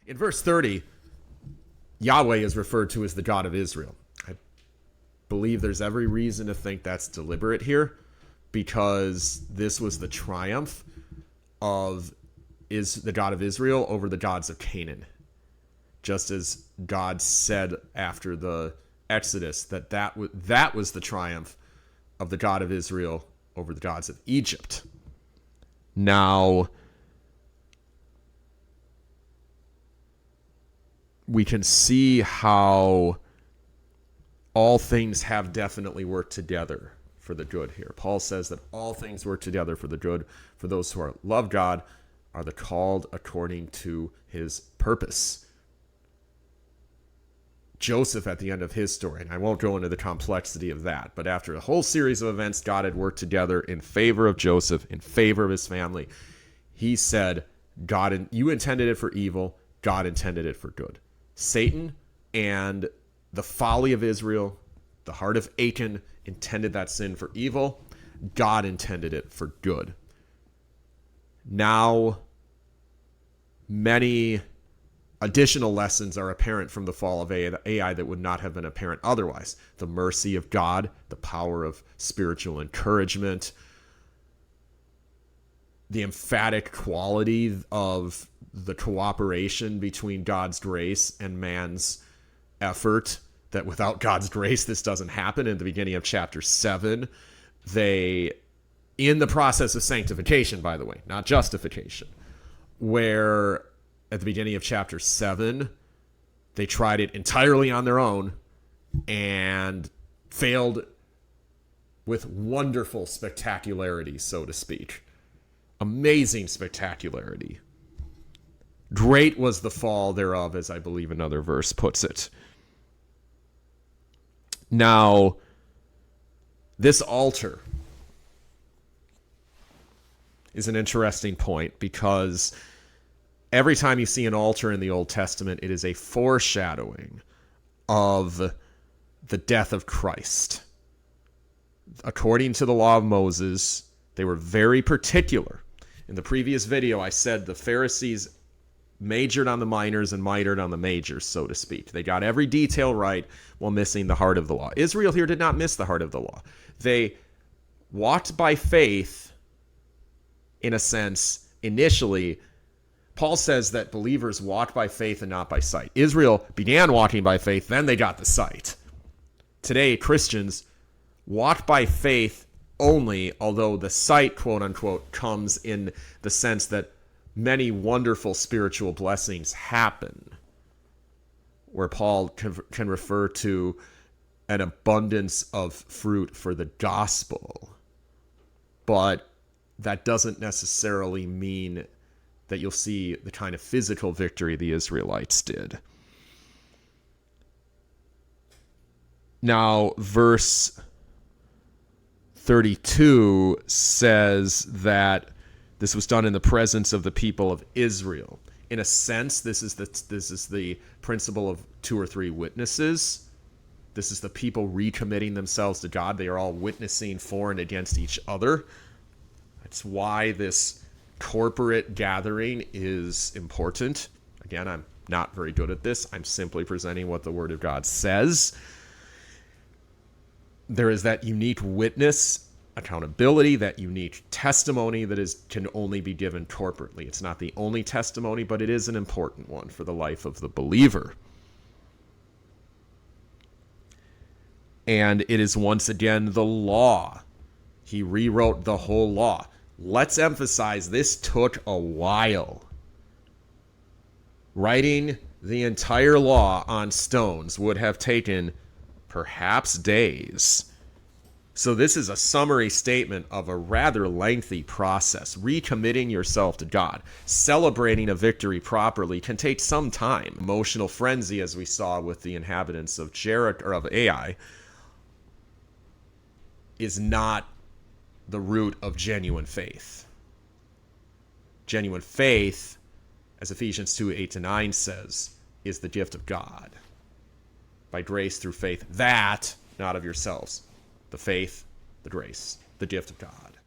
In verse 30, Yahweh is referred to as the God of Israel. I believe there's every reason to think that's deliberate here, because this was the triumph of the God of Israel over the gods of Canaan. Just as God said after the Exodus that was the triumph of the God of Israel over the gods of Egypt. Now, we can see how all things have definitely worked together for the good here. Paul says that all things work together for the good for those who love God, are the called according to his purpose. Joseph, at the end of his story, and I won't go into the complexity of that, but after a whole series of events, God had worked together in favor of Joseph, in favor of his family. He said, God, you intended it for evil, God intended it for good. Satan and the folly of Israel, the heart of Achan, intended that sin for evil. God intended it for good. Now, many additional lessons are apparent from the fall of Ai that would not have been apparent otherwise. The mercy of God, the power of spiritual encouragement, the emphatic quality of the cooperation between God's grace and man's effort, that without God's grace, this doesn't happen. In the beginning of chapter 7, in the process of sanctification, by the way, not justification, where at the beginning of chapter 7, they tried it entirely on their own and failed with wonderful spectacularity, so to speak. Amazing spectacularity. Great was the fall thereof, as I believe another verse puts it. Now, this altar is an interesting point, because every time you see an altar in the Old Testament, it is a foreshadowing of the death of Christ. According to the law of Moses, they were very particular. In the previous video, I said the Pharisees majored on the minors and minored on the majors, so to speak. They got every detail right while missing the heart of the law. Israel here did not miss the heart of the law. They walked by faith, in a sense, initially. Paul says that believers walk by faith and not by sight. Israel began walking by faith, then they got the sight. Today, Christians walk by faith only, although the sight, quote unquote, comes in the sense that many wonderful spiritual blessings happen, where Paul can refer to an abundance of fruit for the gospel. But that doesn't necessarily mean that you'll see the kind of physical victory the Israelites did. Now, verse 32 says that this was done in the presence of the people of Israel. In a sense, this is the principle of 2 or 3 witnesses. This is the people recommitting themselves to God. They are all witnessing for and against each other. That's why this corporate gathering is important. Again, I'm not very good at this. I'm simply presenting what the Word of God says. There is that unique witness, accountability, that unique testimony that can only be given corporately. It's not the only testimony, but it is an important one for the life of the believer. And it is once again the law. He rewrote the whole law. Let's emphasize this took a while. Writing the entire law on stones would have taken perhaps days. So this is a summary statement of a rather lengthy process. Recommitting yourself to God, celebrating a victory properly, can take some time. Emotional frenzy, as we saw with the inhabitants of Ai, is not the root of genuine faith. Genuine faith, as Ephesians 2:8-9 says, is the gift of God. By grace through faith, that, not of yourselves. The faith, the grace, the gift of God.